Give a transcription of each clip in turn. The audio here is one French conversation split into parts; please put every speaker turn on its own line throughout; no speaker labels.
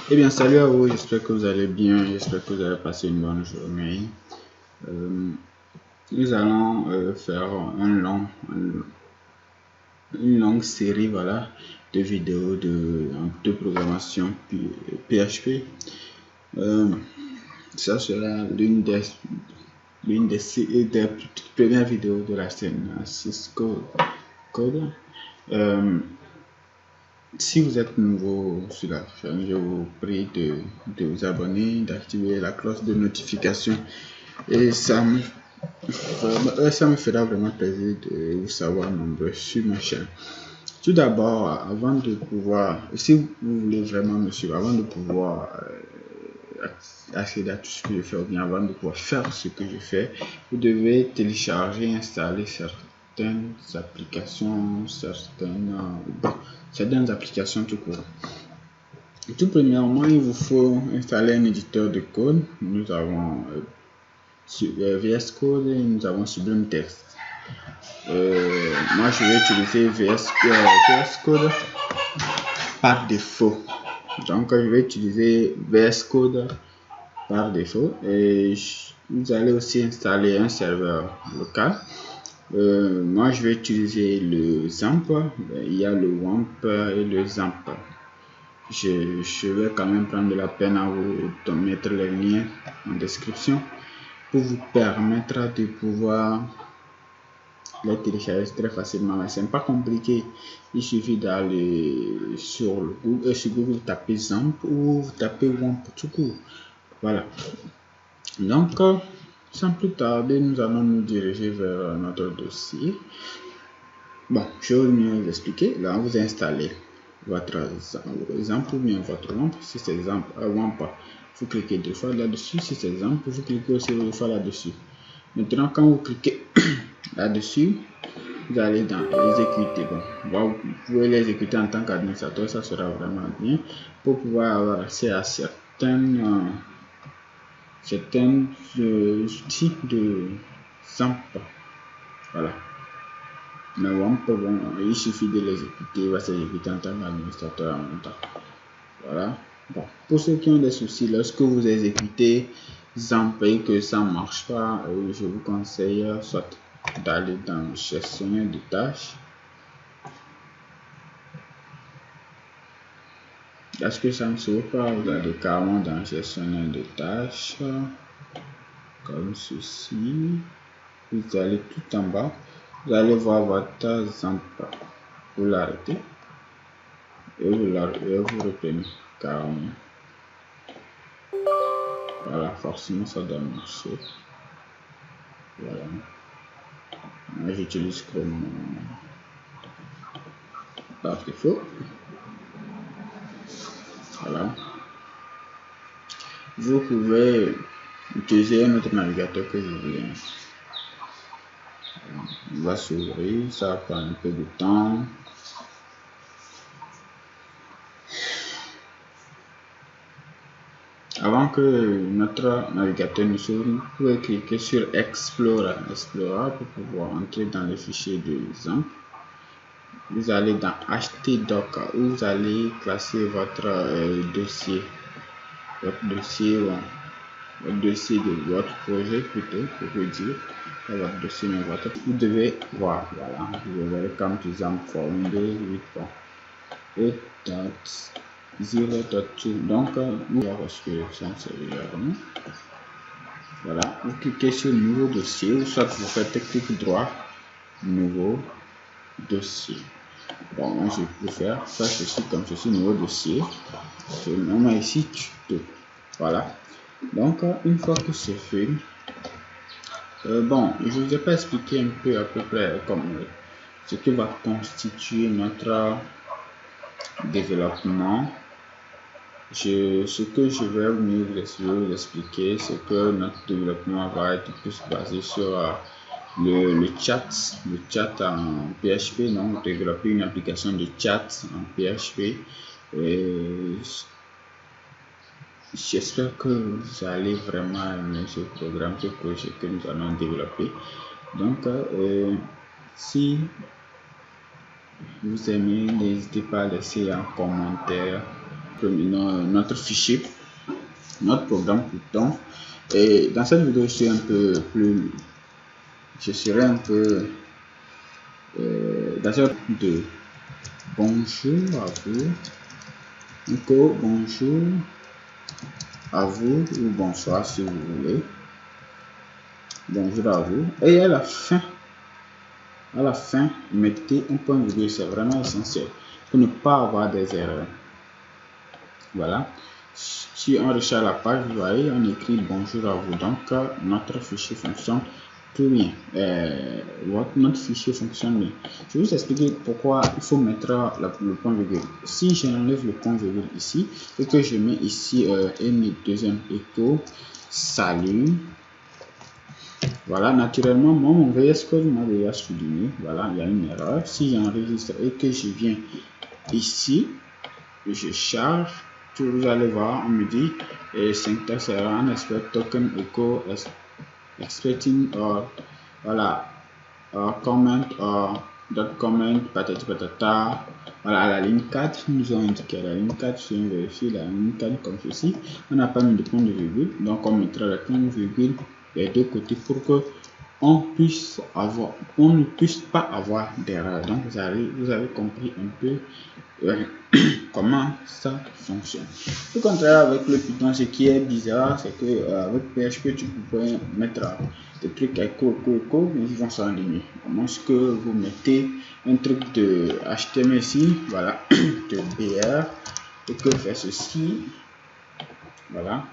Eh bien, salut à vous, j'espère que vous allez bien, j'espère que vous avez passé une bonne journée. Nous allons faire une longue série de vidéos de programmation PHP. Ça sera des premières vidéos de la chaîne Cisco Code. Si vous êtes nouveau sur la chaîne, je vous prie de vous abonner, d'activer la cloche de notification et ça me fera vraiment plaisir de vous savoir nombreux sur ma chaîne. Tout d'abord, avant de pouvoir, si vous voulez vraiment me suivre, avant de pouvoir accéder à tout ce que je fais, ou bien avant de pouvoir faire ce que je fais, vous devez télécharger, installer certaines applications, certaines applications tout court. Tout premièrement, il vous faut installer un éditeur de code. Nous avons VS Code et nous avons Sublime Text. Moi, je vais utiliser VS Code par défaut. Donc, je vais utiliser VS Code par défaut et vous allez aussi installer un serveur local. Moi, je vais utiliser le XAMPP. Il y a le WAMP et le XAMPP. Je vais quand même prendre de la peine à vous mettre les liens en description pour vous permettre de pouvoir les télécharger très facilement. C'est pas compliqué, il suffit d'aller sur Google, taper XAMPP ou taper WAMP tout court. Voilà. Donc, sans plus tarder, nous allons nous diriger vers notre dossier. Bon, je vais vous expliquer. Là, vous installez votre exemple ou bien votre WAMP. Si c'est exemple WAMP, vous cliquez deux fois là-dessus. Si c'est exemple, vous cliquez aussi deux fois là-dessus. Maintenant, quand vous cliquez là-dessus, vous allez dans exécuter. Bon, vous pouvez l'exécuter en tant qu'administrateur, ça sera vraiment bien pour pouvoir avoir accès à certains outils de XAMPP. Voilà. Mais WAMP, bon, il suffit de l'exécuter, il va s'exécuter en tant qu'administrateur en même temps. Voilà. Bon, pour ceux qui ont des soucis, lorsque vous exécutez XAMPP et que ça ne marche pas, je vous conseille soit d'aller dans le gestionnaire de tâches. Lorsque ça ne s'ouvre pas, vous allez carrément dans le gestionnaire de tâches, comme ceci. Vous allez tout en bas, vous allez voir votre XAMPP. Vous l'arrêtez et vous reprenez carrément. Voilà, forcément ça doit marcher. Voilà. Moi j'utilise Chrome par défaut. Voilà. Vous pouvez utiliser un autre navigateur que vous voulez. Il va s'ouvrir, ça prend un peu de temps. Avant que notre navigateur ne s'ouvre, vous pouvez cliquer sur Explorer pour pouvoir entrer dans le fichier de XAMPP. Vous allez dans htdoc où vous allez classer votre dossier. Votre dossier de votre projet plutôt, pour vous dire. Votre dossier, mais votre. Vous devez voir, voilà, vous verrez comme XAMPP for Windows 8. 0.2. Donc, parce que ça c'est voilà, vous cliquez sur nouveau dossier ou soit vous faites clic droit, nouveau dossier. Bon, moi je peux faire ça ceci comme ceci, nouveau dossier. Je mets ici tuto. Voilà. Donc, une fois que c'est fait, bon, je vous ai pas expliqué un peu à peu près comme ce qui va constituer notre développement. Ce que je vais vous expliquer, c'est que notre développement va être plus basé sur le chat en PHP. Donc, développer une application de chat en PHP. J'espère que vous allez vraiment aimer ce programme, ce projet que nous allons développer. Donc, si vous aimez, n'hésitez pas à laisser un commentaire notre fichier, notre programme Python. Et dans cette vidéo, je serai un peu dans cette de bonjour à vous, encore bonjour à vous ou bonsoir si vous voulez. Bonjour à vous. Et à la fin, mettez un point virgule, c'est vraiment essentiel pour ne pas avoir des erreurs. Voilà. Si on recherche la page, vous voyez, on écrit bonjour à vous. Donc, notre fichier fonctionne tout bien. Notre fichier fonctionne bien. Je vais vous expliquer pourquoi il faut mettre le point virgule. Si j'enlève le point virgule ici et que je mets ici une deuxième écho, salut. Voilà, naturellement, mon VS Code m'a déjà souligné. Voilà, il y a une erreur. Si j'enregistre et que je viens ici, je charge, vous allez voir, on me dit syntax error on expect token echo expecting or voilà comment or dot comment patati patata. Voilà, à la ligne 4, nous avons indiqué à la ligne 4, si on vérifie la ligne 4 comme ceci, on n'a pas mis de point de virgule, donc on mettra le point de virgule des deux côtés pour que on ne puisse pas avoir d'erreur. Donc vous avez compris un peu comment ça fonctionne. Au contraire, avec le Python, ce qui est bizarre, c'est que avec PHP, tu peux mettre des trucs écho, mais ils vont s'enligner. À moins que vous mettez un truc de HTML ici, voilà, de BR, et que faire ceci, voilà,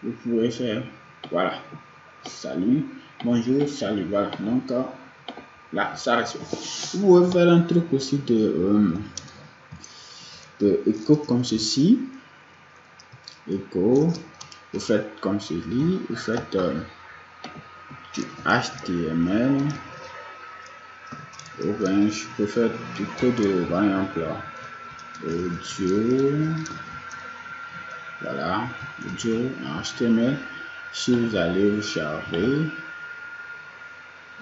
vous pouvez faire, voilà, salut, bonjour, salut, voilà, donc là, ça reste. Vous pouvez faire un truc aussi de écho comme ceci, écho, vous faites comme ceci, vous faites du HTML, ou bien je peux faire du code de, par exemple, audio, voilà, audio en HTML. Si vous allez vous charger,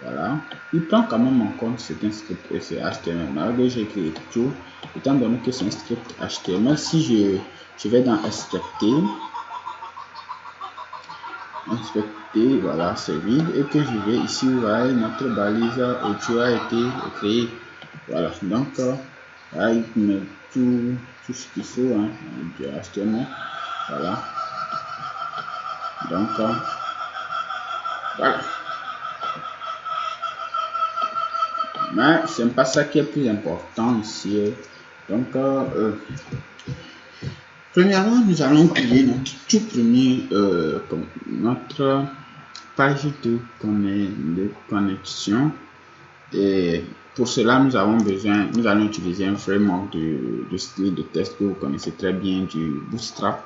voilà, il prend quand même en compte c'est un script et c'est HTML. Malgré j'ai écrit tout, étant donné que c'est un script HTML, si je vais dans inspecter, voilà, c'est vide, et que je vais ici, vous voyez, notre balise audio a été créée. Voilà, donc là, il met tout ce qu'il faut, hein, du HTML. Voilà, donc voilà. Mais c'est pas ça qui est plus important ici. Donc premièrement, nous allons créer notre tout premier notre page de connexion, et pour cela nous allons utiliser un framework de style de test que vous connaissez très bien, du Bootstrap.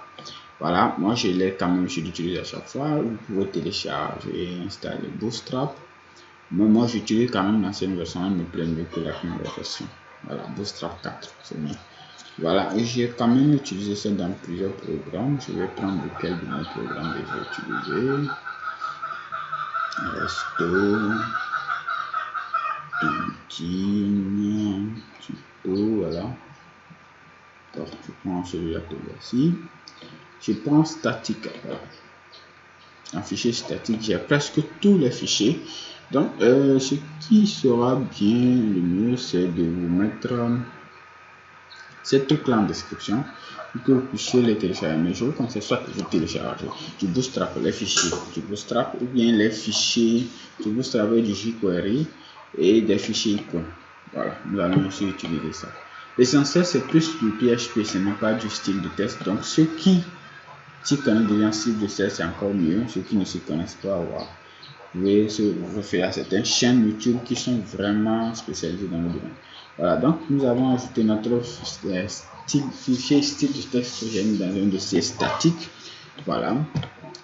Voilà, moi je l'ai quand même, je l'utilise à chaque fois. Vous pouvez télécharger et installer Bootstrap. Mais moi j'utilise quand même l'ancienne version, elle me plaît mieux que la nouvelle version. Voilà, Bootstrap 4, c'est mieux. Voilà, et j'ai quand même utilisé ça dans plusieurs programmes. Je vais prendre lequel de mes programmes déjà utilisé. Resto, Tintine, Typo, voilà. Alors, je prends celui-là que voici. Je prends statique. Voilà. Un fichier statique, j'ai presque tous les fichiers. Donc, ce qui sera bien le mieux, c'est de vous mettre ces trucs-là en description pour que vous puissiez les télécharger. Mais je vous conseille soit de télécharger du Bootstrap, les fichiers du Bootstrap, ou bien les fichiers du Bootstrap et du jQuery et des fichiers icônes. Voilà, nous allons aussi utiliser ça. L'essentiel, c'est plus du PHP, ce n'est pas du style de test. Donc, ceux qui s'y connaissent déjà un style de test, c'est encore mieux. Ceux qui ne s'y connaissent pas, voilà. Vous pouvez se référer à certaines chaînes YouTube qui sont vraiment spécialisées dans le domaine. Voilà, donc nous avons ajouté notre fichier style de texte que j'ai mis dans un dossier statique. Voilà,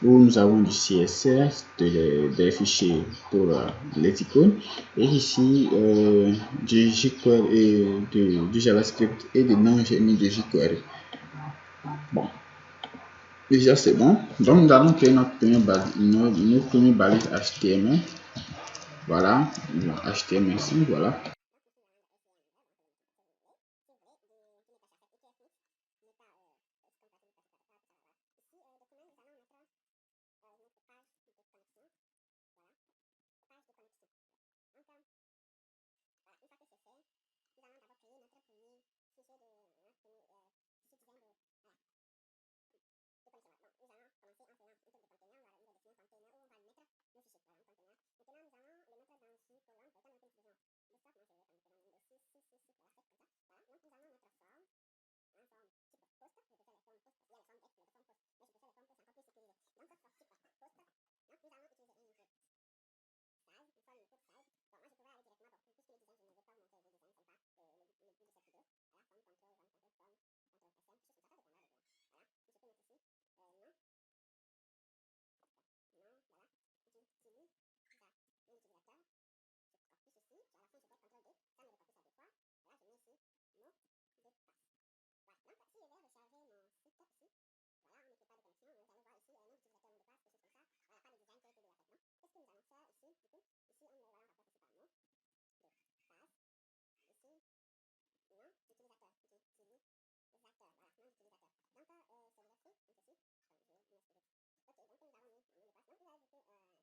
où nous avons du CSS, des fichiers pour les icônes, et ici du jQuery et du JavaScript, et des noms j'ai mis de jQuery. Bon, déjà c'est bon. Donc nous allons créer notre première balise HTML. Voilà, HTML5, voilà.
une colonne pour étant donc une division de stock. Moi, je vais comme une de 6, 6, 6, 6, voilà, 7 comme ça. Voilà, donc nous allons notre forme en forme type post. Je préfère les formes post parce qu'il y a les formes F et les formes post. Mais je préfère les formes post encore plus sécurisées. Donc, ça sera type post. Donc, nous allons utiliser une input size, une forme input size. Bon, moi, je pourrais aller directement, bon, puisque les designs, je ne vais pas vous montrer les designs, c'est pas le but de cette vidéo. Voilà, forme, contrôle, forme, contrôle, forme, contrôle, SM, quelque chose comme ça, ça dépendra de voilà. Je peux mettre ici, non. Non, voilà, j'utilise ça, mon utilisateur, je copie ceci, puis à la fin je fais CTRL D, ça me recopie ça deux fois, voilà, je mets ici, mot de passe. Voilà, donc si je vais recharger mon site ici, voilà, on ne fait pas de connexion, vous allez voir ici, nom d'utilisateur, mot de passe,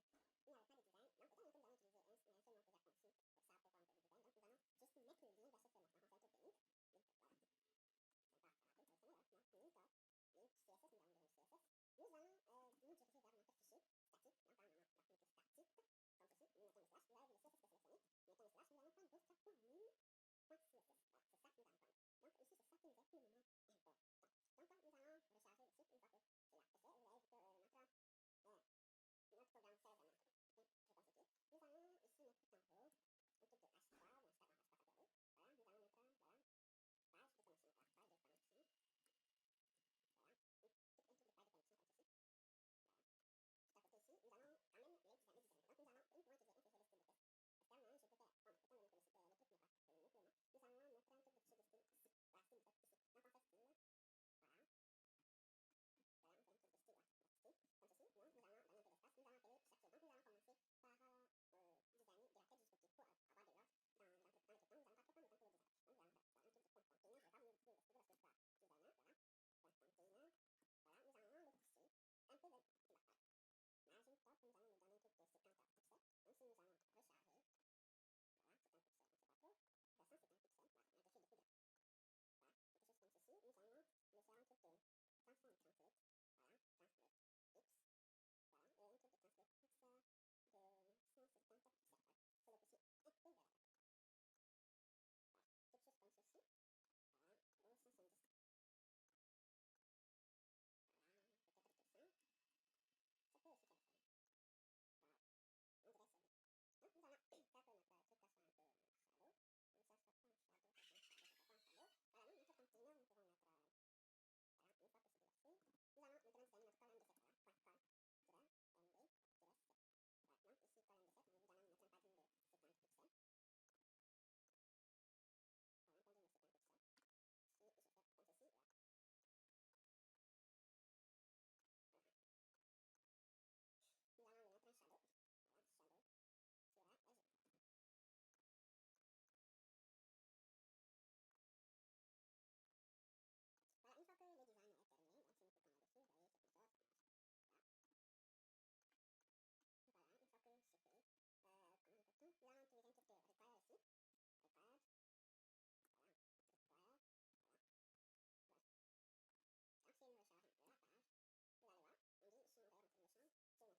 quelque chose comme ça, voilà, pas de design qui a été déjà fait, non? Qu'est-ce que nous allons faire ici, du coup? Ici, on remplace ici par mot de passe, ici, nom d'utilisateur, j'utilise les acteurs, voilà, nom d'utilisateur. Donc, c'est déjà fait, comme ceci, je vais m'excuser. Ok, donc nous avons mis un mot de passe. Donc, vous avez vu il n'y avait pas de design. Donc, étant donné que nous allons utiliser un seul mot déjà conçu pour ça, pour faire un peu de design, donc nous allons juste mettre le lien vers ce seul mot. Donc, on fait un truc de link. Link, voilà. C'est pas grave, c'est là, non, link CSS, nous allons donner CSS. Nous allons nous diriger vers notre fichier statique. Donc, par exemple, lorsque nous mettons statique, comme ceci, nous mettons le slash, vous avez le CSS qui est sélectionné. Nous mettons le slash, nous allons prendre votre formule. .css. Voilà, c'est ça que nous allons prendre. Donc ici, c'est ça qui nous est pour le moment important. Donc nous allons recharger le site une fois que c'est là. C'est fait, vous avez vu que notre programme fait vraiment bien reconstitué. Nous allons ici mettre tout en haut un truc de H3 ou un H3 apéro. Voilà, nous allons mettre voilà, page de connexion. Voilà, page de connexion. Voilà, un truc de page de connexion comme ceci. Voilà. Tout à côté ici, nous allons quand même les designer. Donc nous allons uniquement utiliser un seul style de test. Parce qu'à un moment, je peux faire, bon, c'est pas le nom que le truc n'est pas, je vais le mettre le nom. Nous allons mettre un truc de style ici. Voilà, style de test ici. Donc on fait style. Voilà. Voilà, on fait un truc de style, voilà, style, comme ceci. Donc nous allons donner un peu d'espace. Nous allons appeler chaque chose. Donc nous allons commencer par designer de la tête jusqu'au pied pour avoir de l'ordre dans le temps. Nous allons pas trop prendre le temps pour le design. Donc nous allons faire ça, un truc de point container. Je vais pas vous le expliquer parce que c'est pas designer, voilà. Point container. Voilà, nous allons le pousser un peu vers la taille. Margin top, nous allons nous donner un truc de 50 pixels. Ensuite, nous allons recharger. Voilà, 50 pixels, on ne sait pas trop. 250 pixels, voilà, on a quelque chose de plus grand. Voilà, quelque chose comme ceci. Nous allons le faire un truc de transform translate. Voilà, translate X. Voilà, et un truc de translate X de 150 pixels. Voilà, pour le pousser un peu vers la droite. Voilà, quelque chose comme ceci. Voilà, ou 170. Voilà, peut-être 200. Ça peut aussi faire. Voilà, on dirait ça. Donc nous allons faire que notre truc soit un peu shadow. Donc ça sera pas un shadow, ça sera pas un shadow. Voilà, donc notre container, nous pouvons mettre, voilà, une fois que c'est déjà fait, nous allons maintenant designer notre colonne de 7, voilà, point col, MD, 7. Voilà, donc ici, colonne de 7, nous allons mettre un padding de 50 pixels. Voilà, un padding de 50 pixels. Et je fais comme ceci, voilà. Voilà. Nous allons lui mettre un shadow. Voilà, shadow sur la edge. Voilà, une fois que le design est terminé, donc si nous cliquons là-dessus, vous voyez, c'est comme ça marche. Voilà.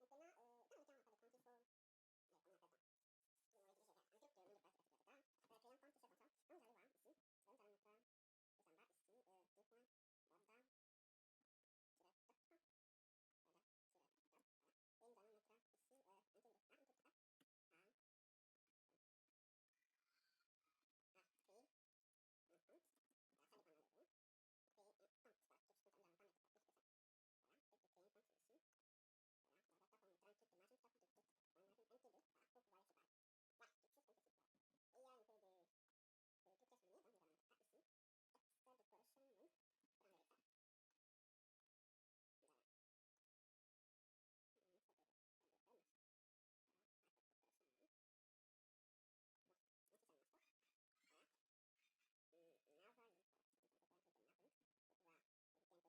Voilà, une fois que c'est fait, comment nous peut-on, nous allons utiliser un truc de require ici. Required. Voilà, require. Voilà. Voilà. Donc si nous rechargeons la page, vous allez voir, on dit ici on va rentrer le champ, si on met un truc compris, vous allez voir, on va rentrer un truc compris, voilà. Voilà. Donc, une fois que c'est fait, c'est bien. Maintenant, étant donné qu'on n'a pas de compte, il faut, comment on appelle ça? On va diriger vers un truc de mot de passe réfrigérateur. Créer un compte qui se contrôle. Donc, vous allez voir ici, nous allons mettre tout en bas ici, deux points, border, tiret top, border, tiret top, voilà. Et nous allons mettre ici un truc de A, un truc de A, créer un compte. Voilà, ça dépendra de vous. Créer un compte, voilà, quelque chose comme ça, nous n'allons pas mettre plus que ça. Voilà, fait que créer un compte ici. Voilà, border top, on mettra un truc de margin top, un truc de margin MT2, voilà, pour pouvoir les séparer. Voilà, quelque chose comme ceci, voilà. Et il y a un peu de trucs à souligner, donc nous allons mettre ici. Extra decoration mode, pour enlever ça. Voilà. Ça devrait marcher. Voilà, extra decoration mode. Bon, ainsi ça ne marche pas. Voilà. Margin, voilà, on peut faire un peu de margin pour pouvoir ajouter un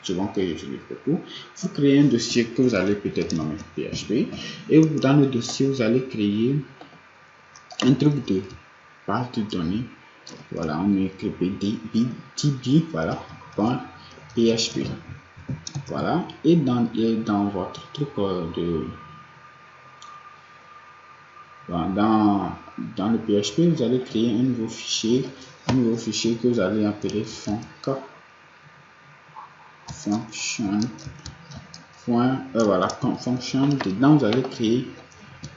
Souvent que j'utilise beaucoup, vous créez un dossier que vous allez peut-être nommer PHP et dans le dossier vous allez créer un truc de base de données. Voilà, on écrit db, voilà, .php. Voilà, et dans votre truc dans le PHP, vous allez créer un nouveau fichier que vous allez appeler function. Voilà, function. Dedans, vous allez créer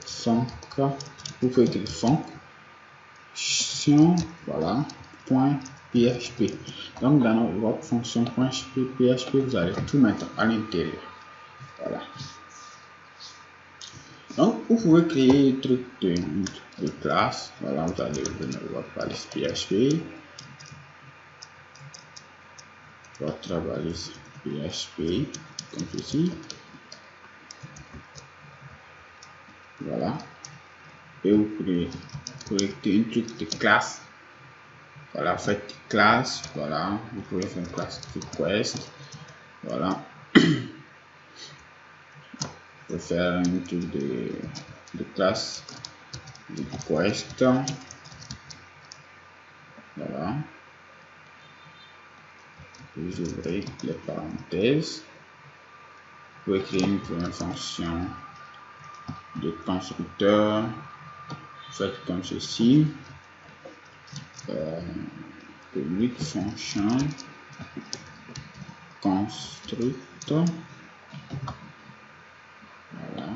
function. Vous pouvez écrire function, voilà, .php. Donc, dans votre fonction .php, vous allez tout mettre à l'intérieur. Voilà. Donc, vous pouvez créer des trucs de classe. Voilà, vous allez ouvrir votre balise PHP. Votre balise PHP, comme ceci. Voilà. Et vous pouvez créer un truc de classe. Voilà, faites classe. Voilà, vous pouvez faire une classe request. Voilà. Vous pouvez faire un truc de classe request. Voilà. Vous ouvrez les parenthèses. Vous pouvez créer une fonction de constructeur. Faites comme ceci. Public function construct. Voilà.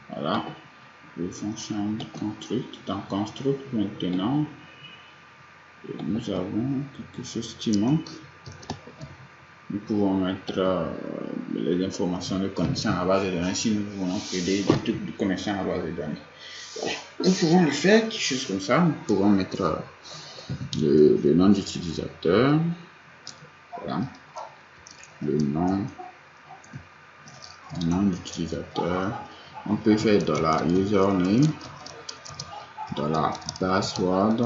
Voilà. Le fonction construct. Dans construct maintenant, nous avons quelque chose qui manque. Nous pouvons mettre les informations de connexion à la base de données si nous voulons créer des trucs de connexion à la base de données. Nous pouvons le faire, quelque chose comme ça. Nous pouvons mettre le nom d'utilisateur. Voilà. Le nom d'utilisateur. On peut faire $username, $password,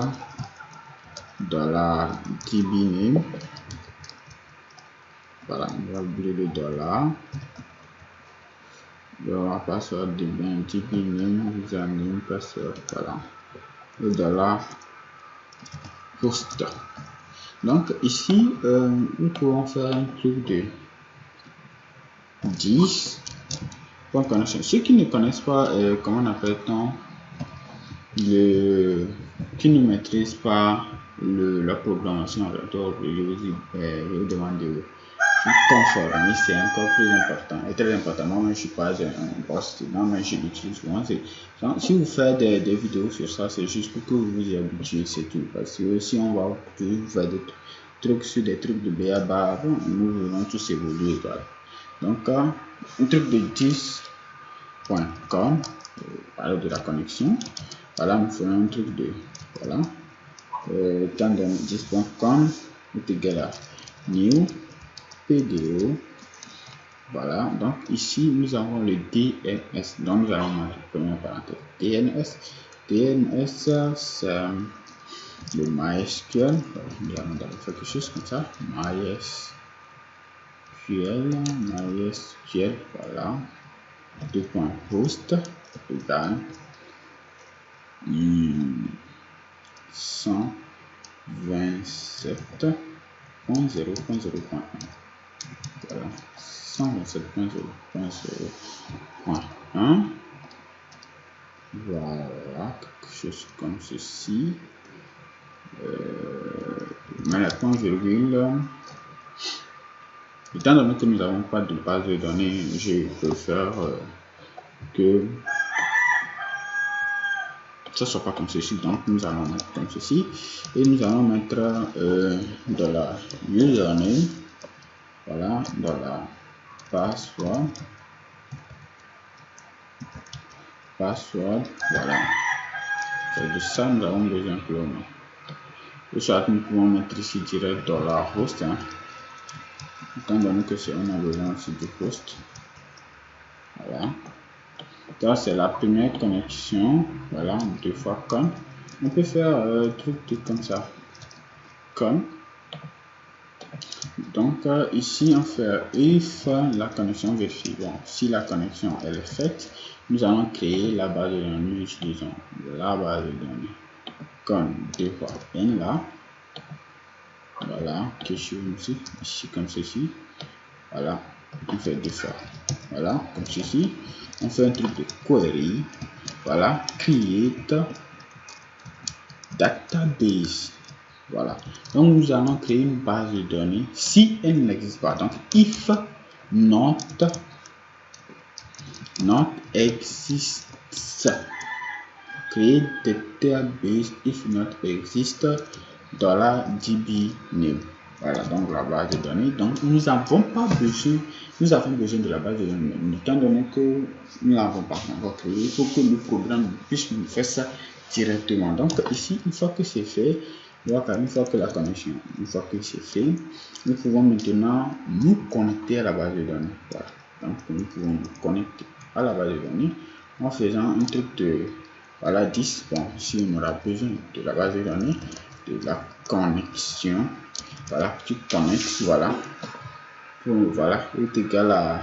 $dbname. Voilà, on va oublier le $. Password, dbname, username, password. Voilà. Le $post. Donc ici, nous pouvons faire un truc de 10. Ceux qui ne connaissent pas, comment on appelle-t-on, qui ne maîtrisent pas la programmation orientée, je vous demande de conformer, c'est encore plus important et très important. Moi, je ne suis pas un boss, non, mais je l'utilise souvent. Si vous faites des vidéos sur ça, c'est juste pour que vous vous y habituez, c'est tout. Parce que si on va toujours faire des trucs sur des trucs de BABA, nous voulons tous évoluer. Voilà. Donc, un truc de 10.com, parler de la connexion. Voilà, nous faisons un truc de, voilà, temps de 10.com est égal à new PDO. Voilà, donc ici nous avons le DNS. Donc nous allons mettre la première parenthèse DNS, c'est le MySQL. Nous allons faire quelque chose comme ça. MySQL, voilà. 2.host égale 127.0.0.1. Voilà, 127.0.0.1. Voilà, quelque chose comme ceci. Mais la point virgule. Étant donné que nous n'avons pas de base de données, je préfère que ça soit pas comme ceci. Donc nous allons mettre comme ceci et nous allons mettre $username, voilà, $password, voilà. C'est de ça nous avons besoin pour le moment. Et soit nous pouvons mettre ici direct $host, hein, étant donné que c'est on a besoin aussi du host. Voilà. Donc c'est la première connexion. Voilà, 2 fois con. On peut faire truc comme ça. Con. Donc ici on fait if la connexion vérifie. Bon, si la connexion elle est faite, nous allons créer la base de données. Nous utilisons la base de données con 2 fois n là. Voilà, que je suis ici comme ceci. Voilà, on fait 2 fois. Voilà, comme ceci. On fait un truc de query. Voilà, create database. Voilà, donc nous allons créer une base de données si elle n'existe pas. Donc if not exists, create database if not exist $db name. Voilà, donc la base de données. Donc nous n'avons pas besoin, nous avons besoin de la base de données, étant donné que nous n'avons pas encore créé. Il faut que le programme puisse nous faire ça directement. Donc ici, une fois que c'est fait, une fois que la connexion, une fois que c'est fait, nous pouvons maintenant nous connecter à la base de données. Voilà, donc nous pouvons nous connecter à la base de données en faisant un truc de, voilà, 10. Bon, si on aura besoin de la base de données, de la connexion, voilà, tu connectes, voilà, voilà, est égal à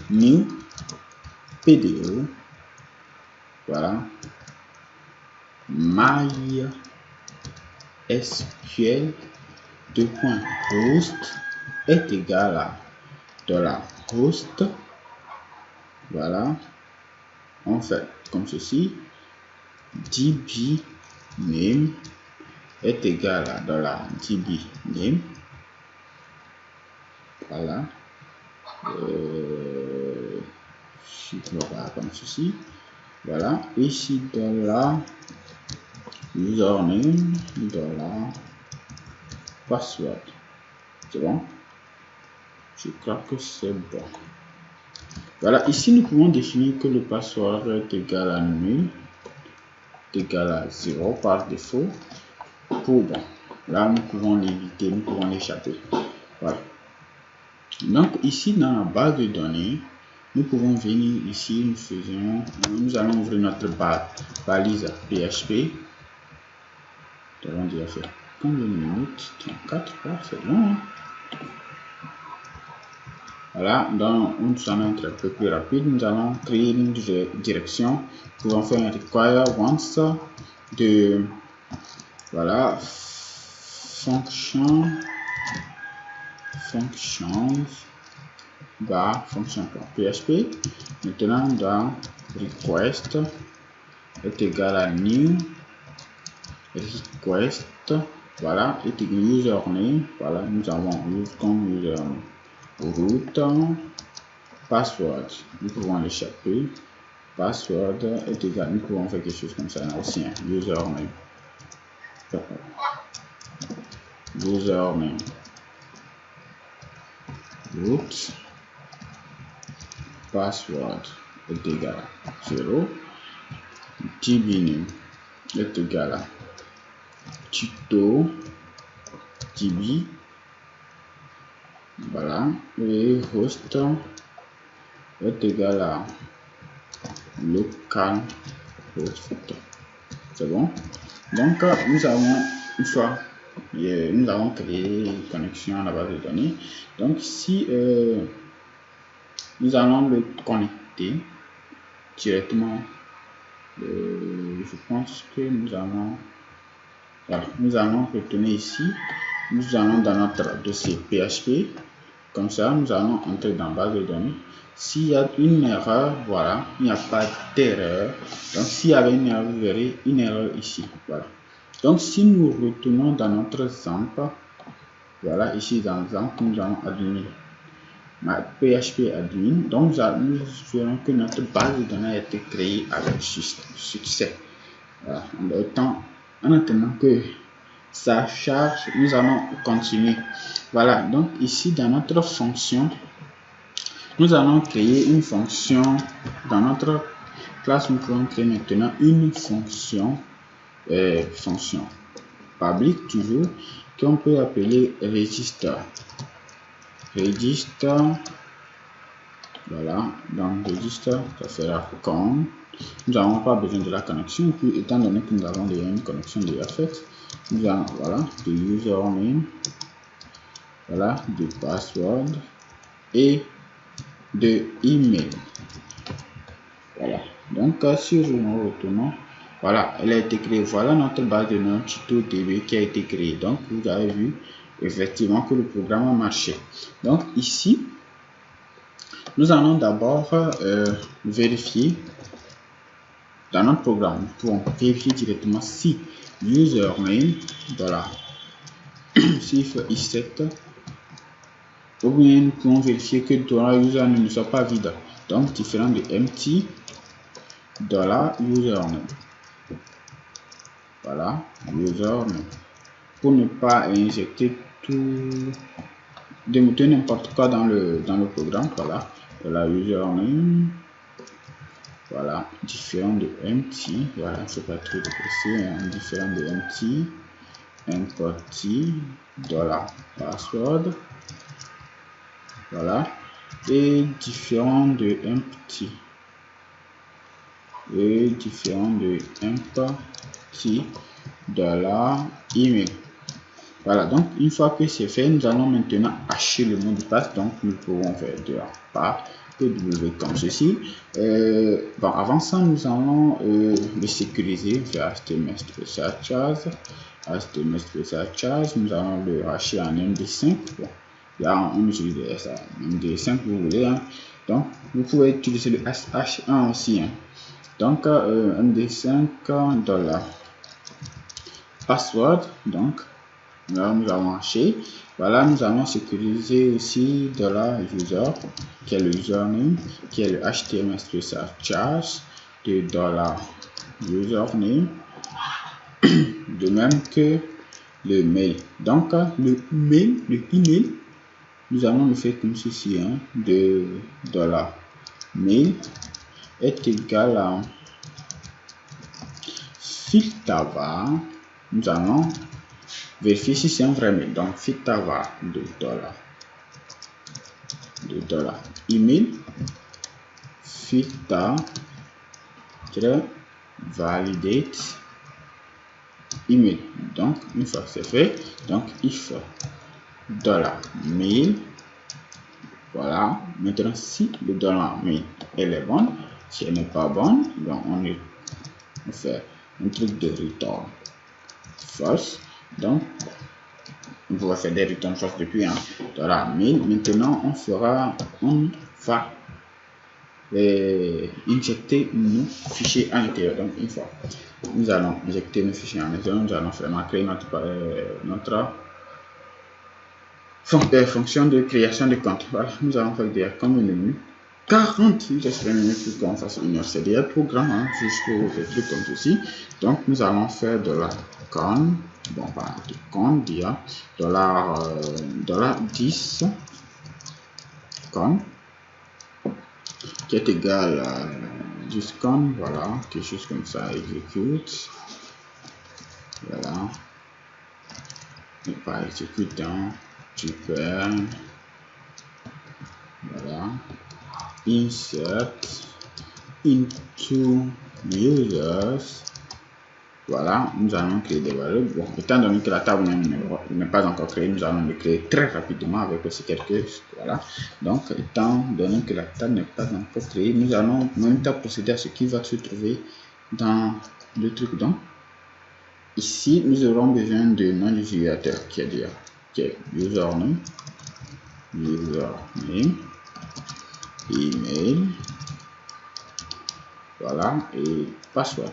new PDO, voilà, MySQL 2.host est égal à $host, voilà, on fait comme ceci, db name est égal à $db name, voilà, comme ceci, voilà, ici $username, $password, c'est bon, je crois que c'est bon. Voilà, ici nous pouvons définir que le password est égal à nul, égal à 0 par défaut. Pour bon, là nous pouvons l'éviter, nous pouvons l'échapper. Voilà. Donc ici dans la base de données, nous pouvons venir ici, nous allons ouvrir notre balise PHP. Nous avons déjà fait combien de minutes? 34, c'est bon. Hein? Voilà, donc nous allons être un peu plus rapide. Nous allons créer une direction. Nous pouvons faire un require once de, voilà, functions function.php. Maintenant dans request est égal à new request, voilà, est égal à username, voilà, nous avons comme username root, password, nous pouvons l'échapper, password est égal, nous pouvons faire quelque chose comme ça aussi, hein, username root, password est égal à 0, dbname est égal à tuto db, voilà, et host est égal à localhost, c'est bon. Donc nous avons une fois nous avons créé une connexion à la base de données. Donc si nous allons le connecter directement, je pense que nous allons, voilà, nous allons retourner ici, nous allons dans notre dossier PHP, comme ça nous allons entrer dans la base de données. S'il y a une erreur, voilà, il n'y a pas d'erreur. Donc s'il y avait une erreur, vous verrez une erreur ici, voilà. Donc si nous retournons dans notre XAMPP, voilà, ici dans XAMPP, nous allons adminer PHP admin. Donc nous verrons que notre base de données a été créée avec succès. Voilà. En attendant que ça charge, nous allons continuer. Voilà, donc ici dans notre fonction, nous allons créer une fonction. Dans notre classe, nous pouvons créer maintenant une fonction public toujours, qu'on peut appeler register. Voilà, donc register, ça sera con. Nous n'avons pas besoin de la connexion, puis étant donné que nous avons déjà une connexion déjà faite, nous allons, voilà, de username, voilà, de password et de email. Voilà, donc si nous retournons, voilà, elle a été créée. Voilà notre base de données TutoDB qui a été créée. Donc vous avez vu effectivement que le programme a marché. Donc ici, nous allons d'abord vérifier dans notre programme. Nous pouvons vérifier directement si username, voilà, chiffre i7, ou bien nous pouvons vérifier que $username ne soit pas vide. Donc différent de empty $username. Voilà, username. Pour ne pas injecter tout de n'importe quoi dans le programme. Voilà, username. Voilà, différent de empty. Voilà, c'est pas trop précis, hein, différent de empty, empty $password. Voilà, et différent de empty. Et différent de empty $email. Voilà, donc une fois que c'est fait, nous allons maintenant hacher le mot de passe. Donc nous pouvons faire de par PW comme ceci. Bon, avant ça, nous allons le sécuriser, faire HTML charge. Nous allons le hacher en MD5. Bon, là on utilise ça, MD5 vous voulez, hein. Donc vous pouvez utiliser le SH1 aussi, hein. Donc MD5 $password. Donc là nous allons hacher. Voilà, nous allons sécuriser aussi $user qui est le username, qui est le HTML charge de $username, de même que le mail. Donc le email, nous allons le faire comme ceci, hein, de $mail est égal à filtavar. Nous allons vérifier si c'est un vrai mail. Donc filtavar de email filter validate email. Donc une fois que c'est fait, donc if $mail. Voilà, maintenant si le $mail elle est bonne, si elle n'est pas bonne, donc on fait un truc de return false. Donc on va faire des return false depuis un $mail. Maintenant on va injecter nos fichiers à l'intérieur. Donc une fois nous allons injecter nos fichiers à l'intérieur, nous allons vraiment créer notre fonction de création de compte. Voilà, nous allons faire dire comme menu 40 minutes pour qu'on fasse une heure. C'est déjà trop grand, hein, jusqu'au truc comme ceci. Donc nous allons faire de la con, bon voilà, de con dia $10 con qui est égal à 10 con, voilà, quelque chose comme ça, execute. Voilà, et pas exécutant, tu perds. Voilà, insert into users. Voilà, nous allons créer des valeurs. Bon, étant donné que la table n'est pas encore créée, nous allons le créer très rapidement avec aussi quelques. Voilà, donc étant donné que la table n'est pas encore créée, nous allons maintenant procéder à ce qui va se trouver dans le truc. Donc ici nous aurons besoin de nom d'utilisateur qui est username, email, voilà, et password.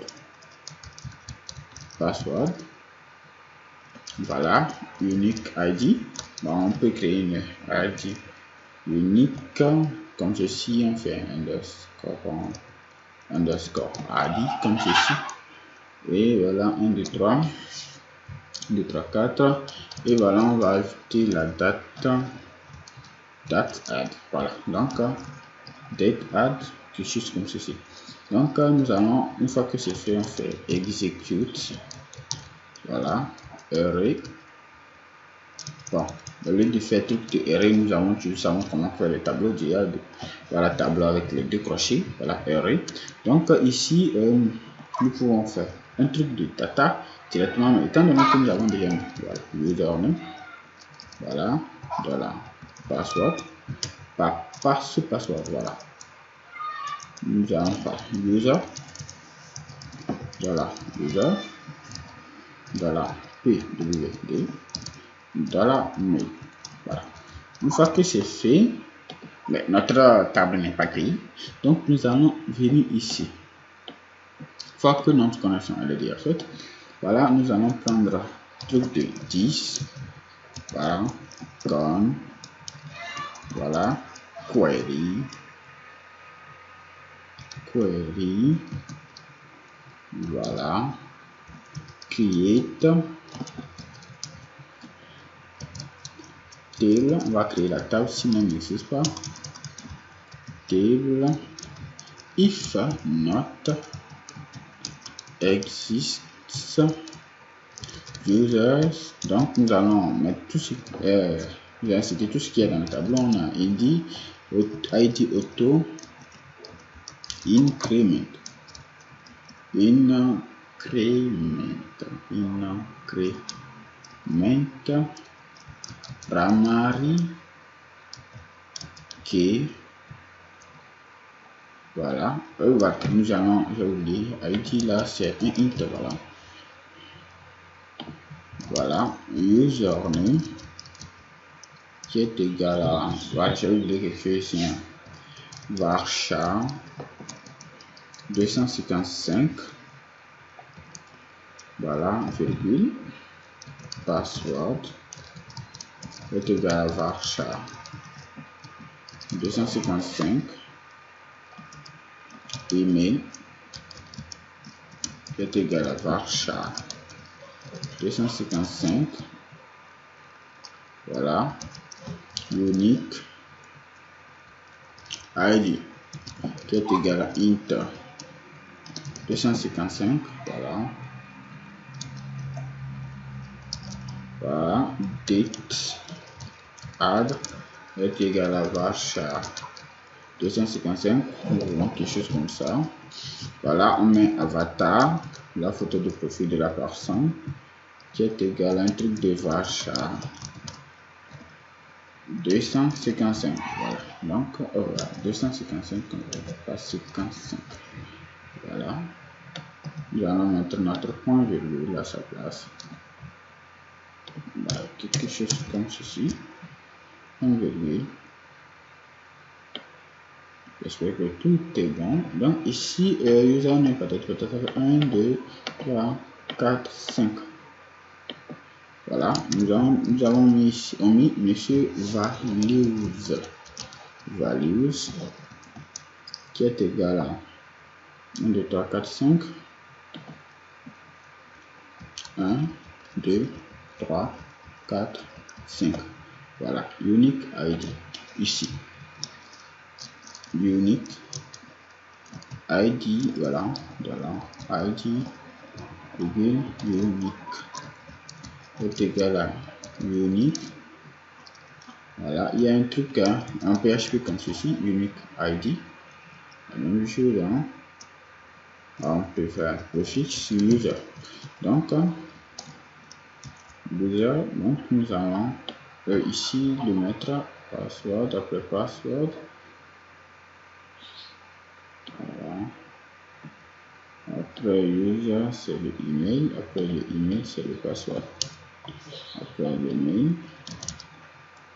Voilà, unique ID. Bon, on peut créer une ID unique, comme ceci. On fait underscore ID comme ceci. Et voilà, 1, 2, 3. 2, 3, 4. Et voilà, on va ajouter la date add. Voilà, donc date add, quelque chose comme ceci. Donc nous allons, une fois que c'est fait, on fait execute. Voilà, array. Bon, au lieu de faire tout de array, nous savons comment faire le tableau déjà. Voilà, tableau avec les deux crochets. Voilà, array. Donc ici, nous pouvons faire un truc de data directement, mais étant donné que nous avons déjà mis, voilà, username. Voilà, voilà, password. Password, voilà. Nous allons faire user. Voilà, user. Voilà, pwd. Mail. Voilà. Une fois que c'est fait, mais notre table n'est pas créée, donc nous allons venir ici. Une fois que notre connexion est déjà faite, voilà, nous allons prendre truc de 10. Voilà, con. Voilà, query. Voilà, create. Table, on va créer la table si elle n'existe pas. Table if not exists users. Donc nous allons mettre tout ce inciter tout ce qui est dans le tableau. On a id auto increment primary key. Voilà, nous allons, j'ai oublié, id là c'est un int. Voilà, username qui est égal à, voilà, j'ai oublié quelque chose ici, hein. Varchar 255. Voilà, virgule, password est égal à Varchar 255. Email est égal à Varchar 255. Voilà, unique id qui est égal à int 255. Voilà, voilà, date add est égal à Varchar 255. Nous voulons quelque chose comme ça. Voilà, on met avatar, la photo de profil de la personne, qui est égal à un truc de Varchar 255. Voilà, donc voilà, 255, pas 55. Voilà, nous allons mettre notre point virgule à sa place. Voilà, quelque chose comme ceci, point virgule. J'espère que tout est bon. Donc ici, username peut-être 1, 2, 3, 4, 5. Voilà, nous avons mis ici, on met monsieur values qui est égal à 1, 2, 3, 4, 5. 1, 2, 3, 4, 5. Voilà, unique ID ici. Unique ID, voilà, ID unique est égal à unique. Voilà, il y a un truc en PHP comme ceci, unique ID. La même chose, hein. On peut faire prefix user. Donc, user, donc nous allons ici le mettre password après password. Voilà. Après user, c'est le email. Après le email, c'est le password. Après le mail,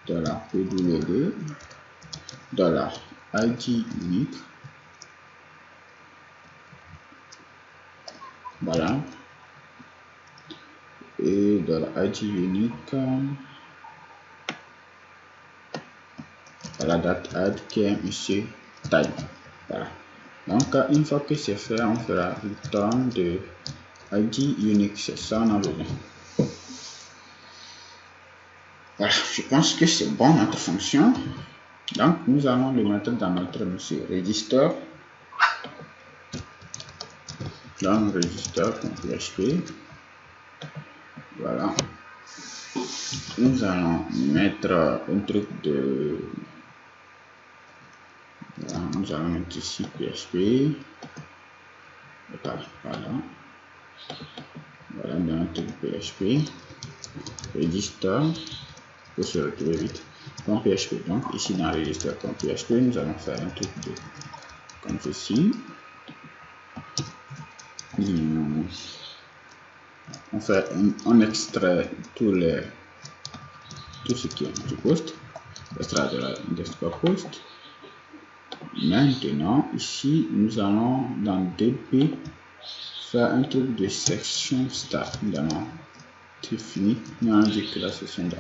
$pwd, $id unique. Voilà. Et $id unique. Voilà. la date add qui est monsieur time. Voilà. Donc une fois que c'est fait, on fera return de ID unique. C'est ça on a besoin. Voilà, je pense que c'est bon notre fonction. Donc nous allons le mettre dans notre monsieur register. Dans register.php. Voilà. Nous allons mettre un truc de... Voilà, nous allons mettre ici PHP. Voilà. Voilà, dans notre PHP. Register. Pour se retrouver vite. .php. Donc ici dans register.php, nous allons faire un truc de comme ceci. On extrait tout ce qui est du post, extrait de la desktop post. Maintenant ici nous allons dans DB faire un truc de section start. C'est fini, nous allons dire que la session doit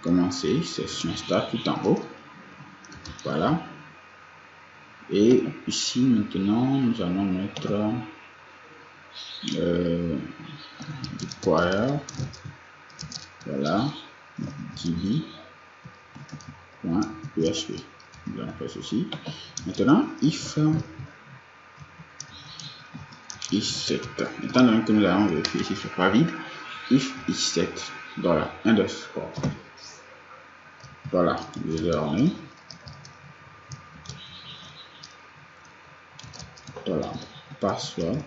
commencer, section start tout en haut. Voilà. Et ici maintenant nous allons mettre require, voilà, db.php. Nous allons faire ceci. Maintenant if set, étant donné que nous allons vérifier si c'est pas vide, if set, voilà, underscore, voilà, username, voilà, password,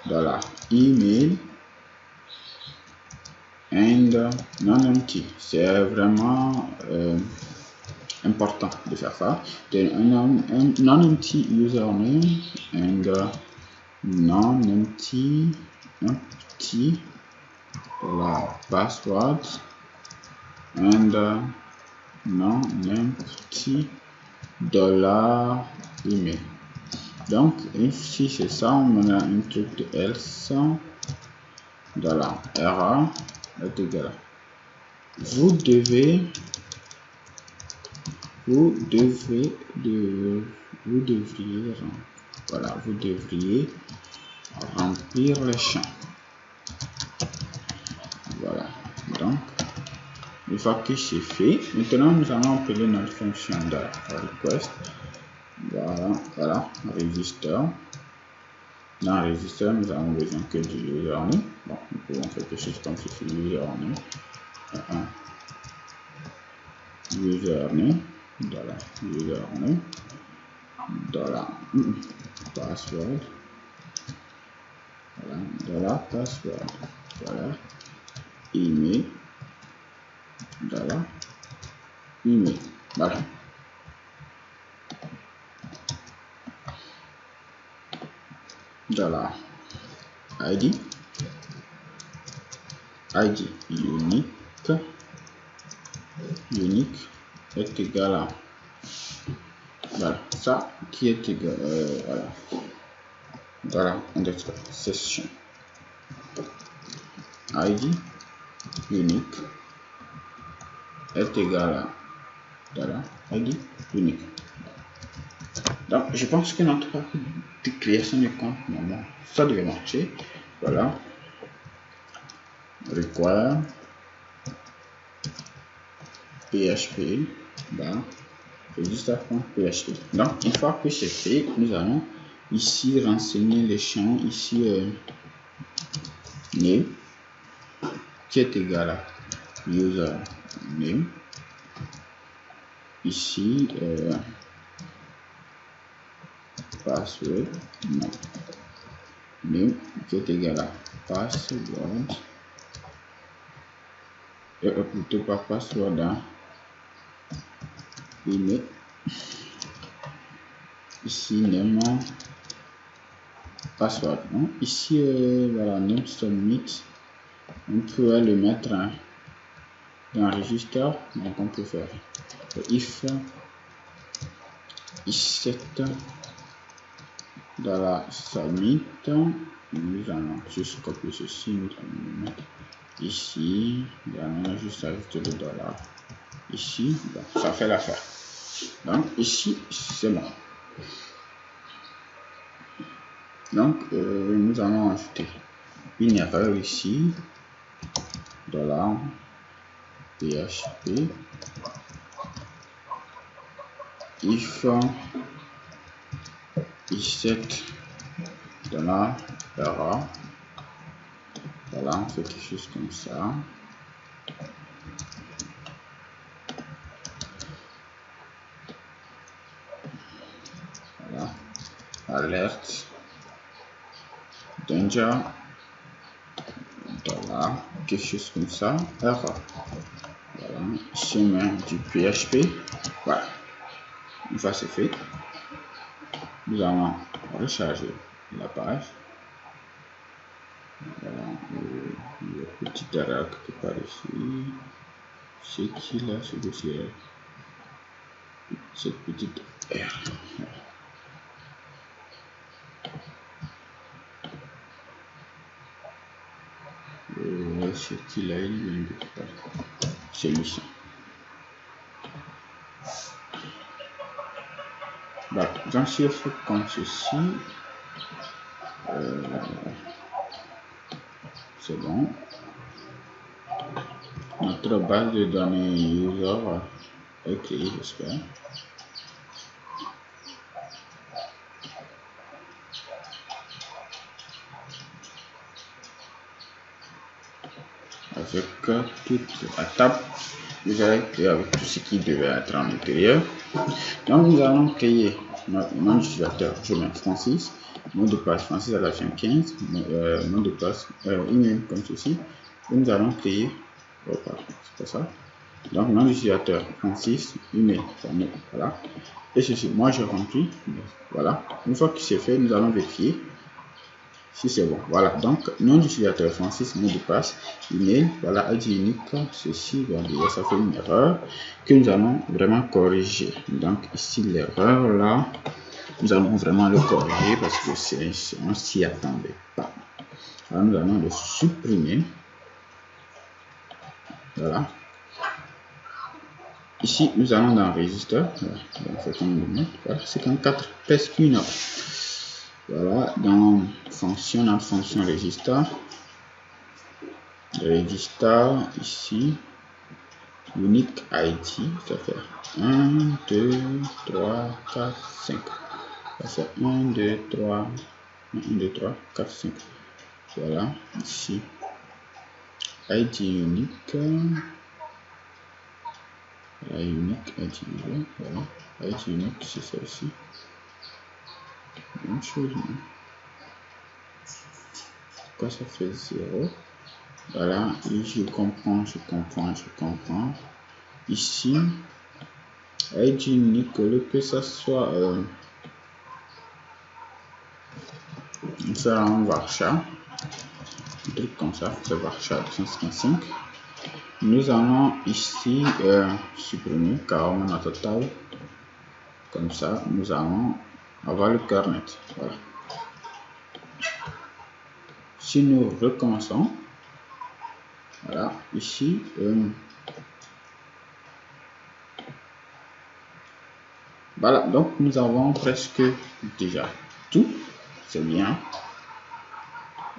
voilà, email and non-empty. C'est vraiment important de faire ça. Un non-empty username and non-empty voilà, password and non-empty $email. Donc ici c'est ça, on a un truc de else $error est égal à vous devriez remplir le champ. Voilà, donc une fois que c'est fait, maintenant nous allons appeler notre fonction de request. Voilà, register. Dans register, nous avons besoin que du username. Bon, nous pouvons faire quelque chose comme ceci, username. Username, password, voilà, password, voilà, email, email, voilà. ID unique est égal à voilà, ça qui est égal voilà, underscore session ID unique est égal à voilà, ID unique. Donc je pense que notre partie de création de compte, normalement ça devait marcher. Voilà, require PHP register.php. Donc une fois que c'est fait, nous allons ici renseigner les champs ici name qui est égal à user name, ici password name qui est égal à password et plutôt pas password email, ici name password, hein? Ici voilà, name submit, on peut le mettre dans register. Donc on peut faire if set submit, nous allons juste copier ceci, nous allons le mettre Ici, on a juste ajouté le dollar. Ici, bon, ça fait l'affaire. Donc ici, c'est bon. Donc nous allons ajouter une erreur ici, dollar PHP if set dollar error. Voilà, on fait quelque chose comme ça. Voilà, alerte danger dollar, quelque chose comme ça, erreur. Voilà, chemin du PHP. Voilà, une fois c'est fait, nous allons recharger la page. Voilà, le petit erreur quelque part ici. C'est qui là, ce dossier, cette petite R. C'est qui là, il vient de part. C'est lui. Donc si on fait comme ceci, c'est bon. Notre base de données user est créée, j'espère. Avec toute la table, vous allez créer avec tout ce qui devait être à l'intérieur. Donc nous allons créer notre nom d'utilisateur, je mets Francis, mot de passe Francis à la fin 15, mot de passe email comme ceci. Et nous allons créer, c'est pas ça. Donc nom d'utilisateur Francis, email, voilà. Et ceci, moi j'ai rempli, voilà. Une fois que c'est fait, nous allons vérifier si c'est bon. Voilà, donc nom d'utilisateur Francis, mot de passe, email, voilà, ID unique, ceci, bon, déjà ça fait une erreur que nous allons vraiment corriger. Donc ici l'erreur là, nous allons vraiment le corriger parce que on s'y attendait pas. Alors nous allons le supprimer. Voilà. Ici nous allons dans register. Voilà, 54 PESQ. Voilà, dans fonction, notre fonction register, ici, unique ID, ça fait 1, 2, 3, 4, 5. Ça fait 1, 2, 3, 1, 2, 3, 4, 5. Voilà, ici, ID unique, unique, ID unique, voilà, ID unique, c'est ça aussi. Même chose, hein. Pourquoi ça fait 0? Voilà, et je comprends. Ici, ID unique, que ça soit on fera un varchar, un truc comme ça, c'est varchar 255. Nous allons ici supprimer car on a total. Comme ça, nous allons avoir le cœur net. Voilà. Si nous recommençons, voilà, ici, voilà, donc nous avons presque déjà tout, c'est bien.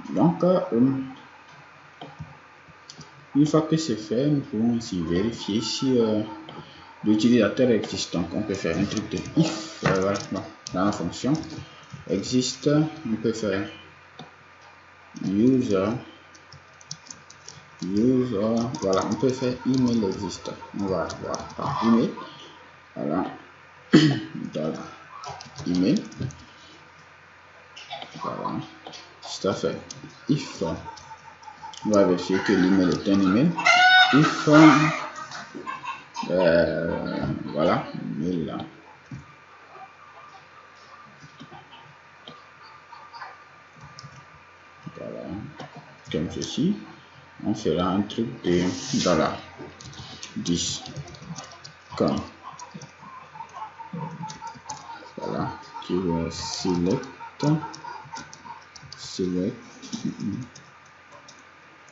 Donc, une fois que c'est fait, nous pouvons aussi vérifier si l'utilisateur existe. Donc, on peut faire un truc de if, voilà, bon, dans la fonction existe, on peut faire user, voilà, on peut faire email existe. On va voir par email, voilà, voilà, email, voilà, c'est à fait. If, on va vérifier que l'email est un email. If, voilà, email là. Voilà, comme ceci. On fera un truc de dollar 10 comme voilà, qui va select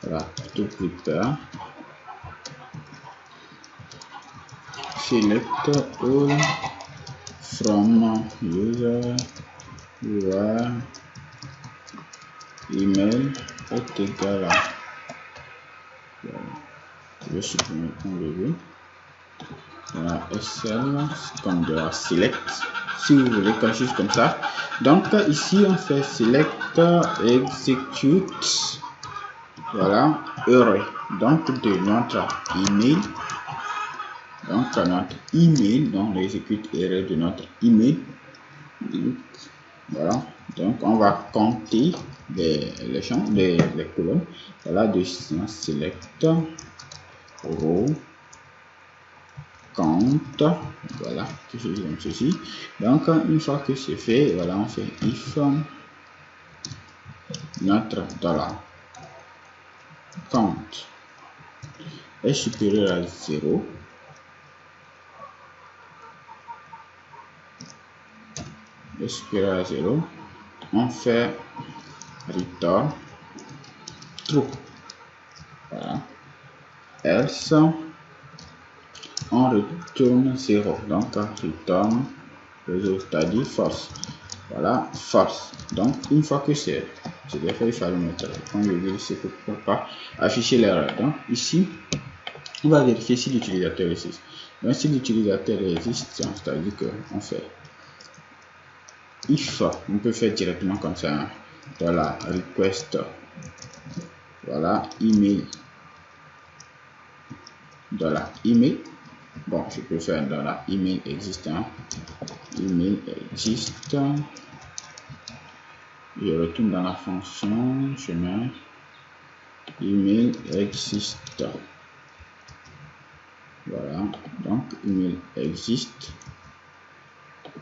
Voilà, to prepare. Select all from user where email est égal à. Je vais supprimer un bébé. Voilà, SL, comme de la select, si vous voulez quelque chose comme ça. Donc ici on fait select execute, voilà, heureux. Donc de notre email, donc notre email, donc l'exécute erreur de notre email. Voilà, donc on va compter les champs, les colonnes. Voilà, de select row compte, voilà, quelque chose comme ceci. Donc une fois que c'est fait, voilà, on fait if notre $compte est supérieur à 0, est supérieur à 0, on fait return true, voilà, else on retourne 0, donc return, c'est-à-dire false. Voilà, false. Donc une fois que c'est fait, il fallait mettre comme je dis, c'est pour pas afficher l'erreur. Donc ici on va vérifier si l'utilisateur existe. Donc si l'utilisateur existe, c'est-à-dire que on fait if, on peut faire directement comme ça, hein, dans la request, voilà, email, dans la email. Bon, je peux faire dans la email existant, email existe. Je retourne dans la fonction chemin email existe. Voilà, donc email existe.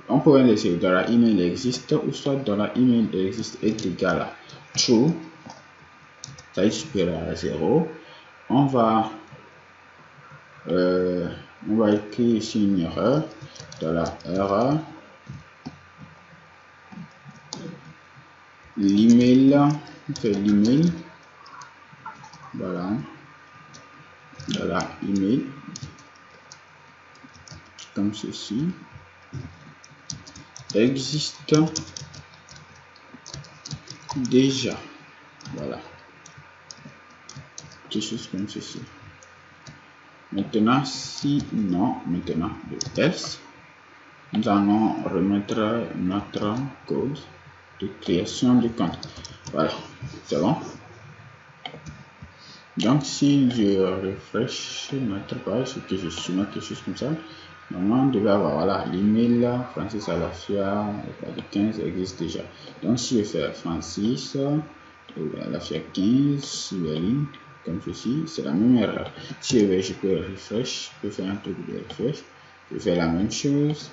On pourrait laisser dans la email existe ou soit dans la email existe est égal à true, ça est supérieur à 0. On va écrire ici une erreur, dans la erreur l'email, on fait l'email, voilà, dans la email comme ceci, existe déjà, voilà, quelque chose comme ceci. Maintenant, si non, maintenant le else, nous allons remettre notre code de création du compte. Voilà, c'est bon. Donc si je refresh notre page, que je soumets quelque chose comme ça, normalement on devait avoir, voilà, l'email Francis Alafia, le 15 existe déjà. Donc si je fais Francis Alafia 15 sur la ligne comme ceci, c'est la même erreur. Si je peux refresh, je peux faire un truc de refresh, je fais la même chose,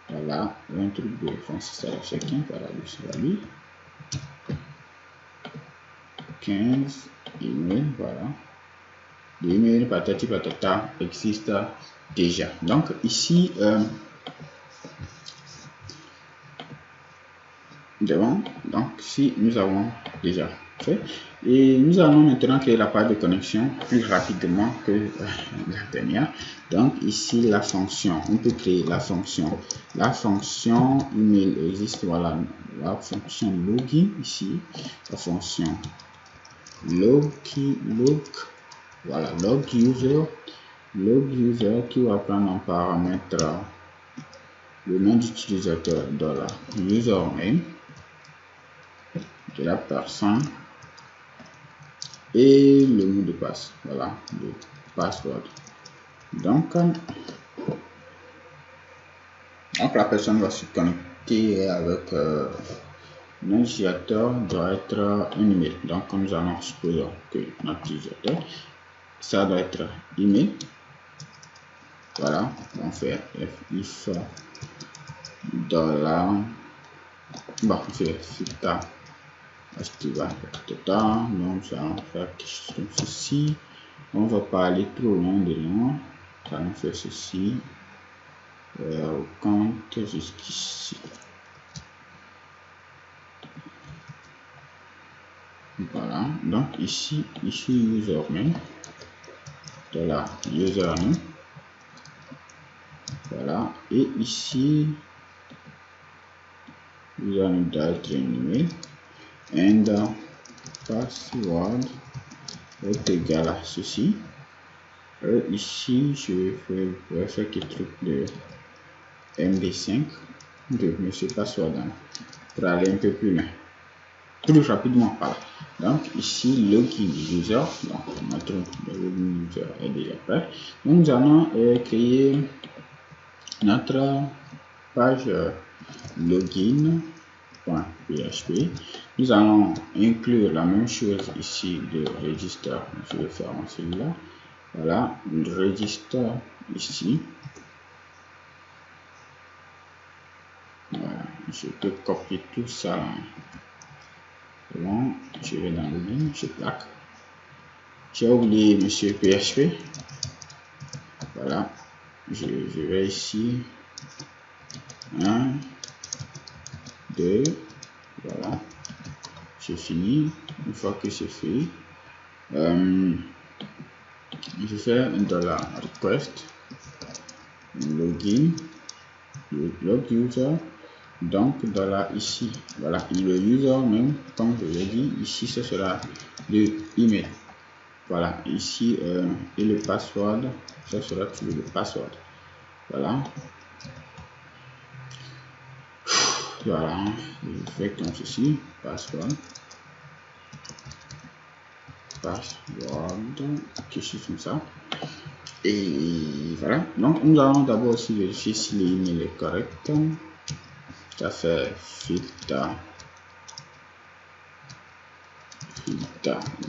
voilà, un truc de Francis Alafia 15, voilà, sur lui 15 email, voilà. L'email patati patata existe déjà. Donc ici devant, donc si nous avons déjà fait, et nous allons maintenant créer la page de connexion plus rapidement que la dernière. Donc ici la fonction, on peut créer la fonction email existe, voilà, la fonction login ici, la fonction log, voilà, log user qui va prendre en paramètre le nom d'utilisateur dans la username de la personne et le mot de passe, voilà, le password. Donc la personne va se connecter avec l'utilisateur doit être un email. Donc nous allons supposer que notre utilisateur, ça doit être email. Voilà, on fait if dollar, bon, on fait filta total, donc nous allons faire quelque chose comme ceci. On va pas aller trop loin de loin, nous allons faire ceci, au compte jusqu'ici. Voilà, donc ici username, username, voilà, et ici username doit être un email, and password est égal à ceci. Ici je vais faire quelque truc de MD5 de monsieur password pour aller un peu plus loin, plus rapidement. Voilà. Donc ici login user, donc notre login user est déjà prêt. Donc nous allons créer notre page login.php. Nous allons inclure la même chose ici de register. Je vais faire en celui-là. Voilà, register ici. Voilà, je peux copier tout ça. Bon, je vais dans le login, je plaque. J'ai oublié monsieur PHP. Voilà, je vais ici. 1, 2, voilà, j'ai fini. Une fois que c'est fait, je fais un $request login log user, donc ici, voilà, le user même, comme je l'ai dit, ici ce sera le email, voilà, ici et le password, ça sera toujours le password, voilà. Voilà, je fais comme ceci, password, quelque chose comme ça. Et voilà, donc nous allons d'abord aussi vérifier si l'email est correct. Ça fait filtre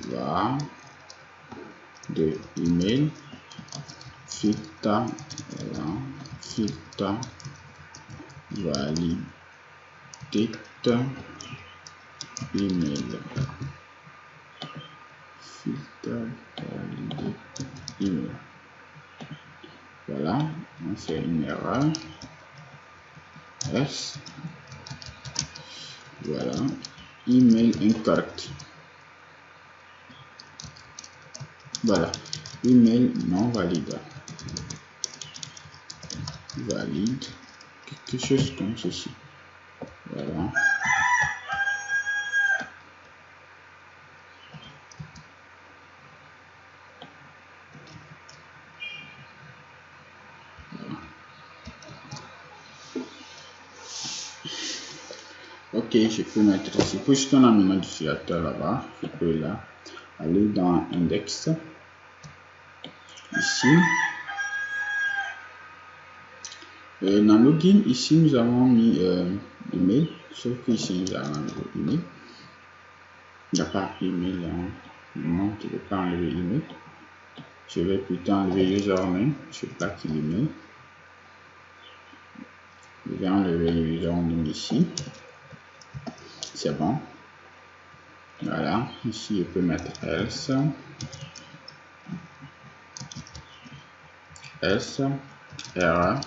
va de email, filtre, voilà, filtre validate email, filtre validate email. Voilà, on fait une erreur. S. Voilà, email incorrect. Voilà, email non valide. Valide, quelque chose comme ceci. Voilà. Ok, je peux mettre ici, puisqu'on a mis modificateur là-bas, je peux là aller dans index, ici, dans login, ici nous avons mis email, sauf que ici nous avons enlevé email, il n'y a pas email, non, je ne vais pas enlever email, je vais plutôt enlever username, je plaque l'email, je vais enlever le username ici. C'est bon. Voilà. Ici, je peux mettre else. Error.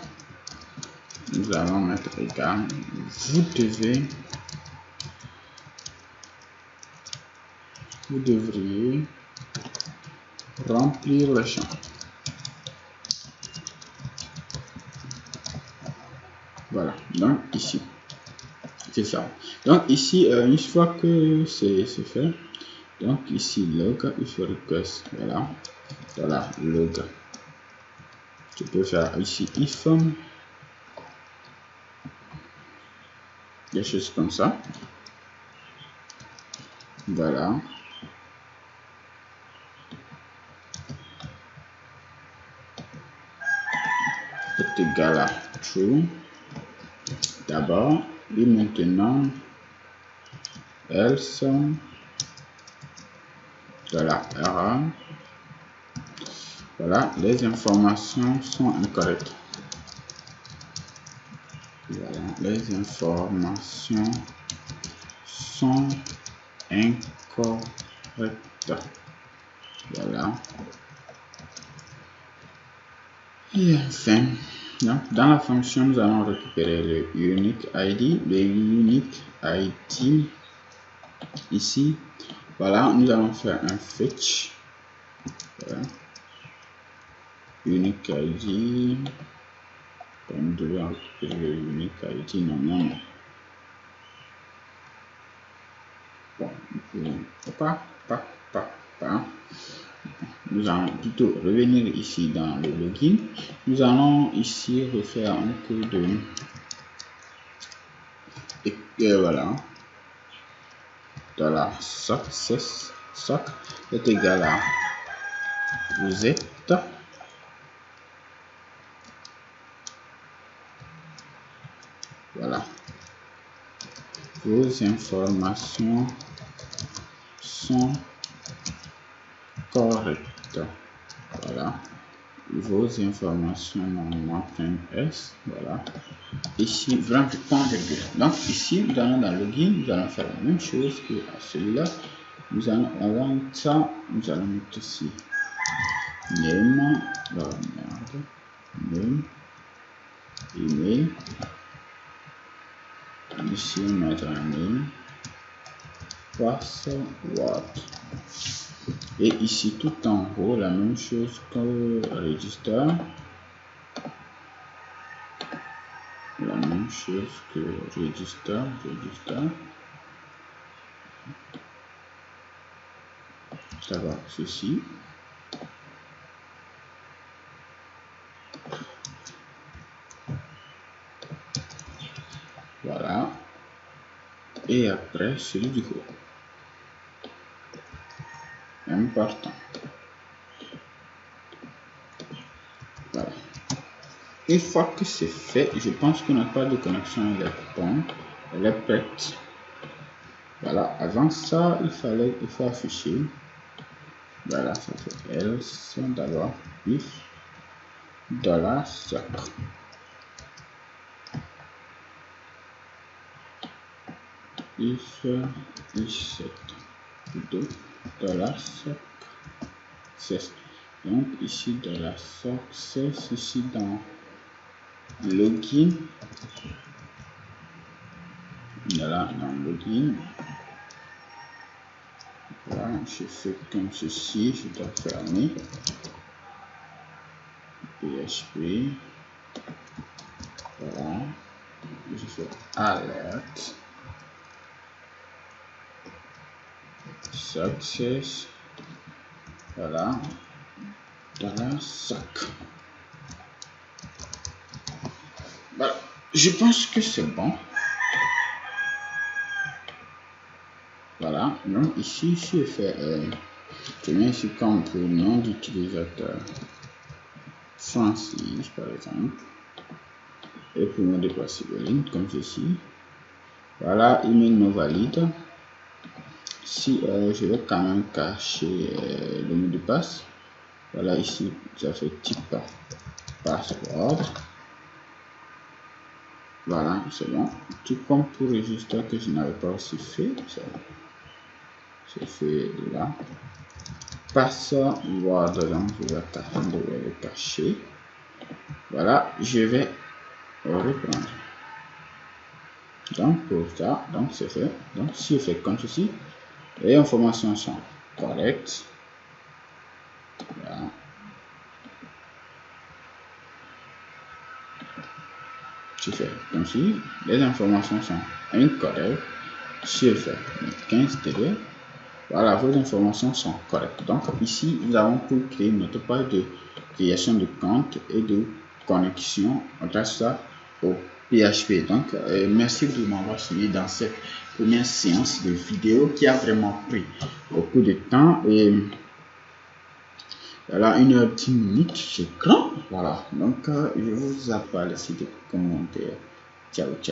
Nous allons mettre égal. Vous devriez remplir le champ. Voilà. Donc, ici. C'est ça. Donc, ici, une fois que c'est fait, donc ici, log, if request. Voilà. Voilà, log. Tu peux faire ici if, des choses comme ça. Voilà. Est égal à true. D'abord, et maintenant, else, de la erreur. Voilà, les informations sont incorrectes. Voilà, les informations sont incorrectes. Voilà. Et enfin, dans la fonction, nous allons récupérer le unique ID. Le unique ID ici, Voilà, nous allons faire un fetch. Voilà. Unique ID. Comme de récupérer unique ID, non. Bon, pas. Nous allons plutôt revenir ici dans le login. Nous allons ici refaire un peu de voilà. $success est égal à vous êtes voilà. Vos informations sont correctes. Voilà. Vos informations normalement S. Voilà. Ici, vraiment point virgule. Donc ici, nous allons dans le login, nous allons faire la même chose que à celui-là. Nous allons avant ça, nous allons mettre ici name, name, email. Ici, on mettra un name, password. Et ici, tout en haut, la même chose que register. La même chose que register. Ça va, ceci. Voilà. Et après, celui du haut. Important. Voilà. Une fois que c'est fait, je pense qu'on n'a pas de connexion électronique. Elle est prête. Voilà. Avant ça, il faut afficher. Voilà, ça fait else d'abord if $suck. If is set $success. Donc ici $success, ici dans login. Voilà, dans login. Voilà, je fais comme ceci, je dois fermer. PHP. Voilà, je fais alert. Success. Voilà. $suck. Voilà. Je pense que c'est bon. Voilà. Donc ici, je fais je mets ici comme pour nom d'utilisateur Francis par exemple. Et pour me déplacer de ligne comme ceci. Voilà, email non valide. Si je vais quand même cacher le mot de passe. Voilà, ici, ça fait type password. Voilà, c'est bon. Tout comme pour register que je n'avais pas aussi fait. C'est fait là. Password, donc je vais le cacher. Voilà, je vais reprendre. Donc pour ça, donc c'est fait. Donc si je fais comme ceci, les informations sont correctes. Voilà. Je fais comme si les informations sont incorrectes. Si je fais 15 derrière, voilà, vos informations sont correctes. Donc ici, nous avons pour créer notre page de création de compte et de connexion grâce à au PHP. Donc merci de m'avoir suivi dans cette première séance de vidéo qui a vraiment pris beaucoup de temps et voilà, 1h10, c'est grand. Voilà, donc je vous appelle ici de commentaires. Ciao, ciao.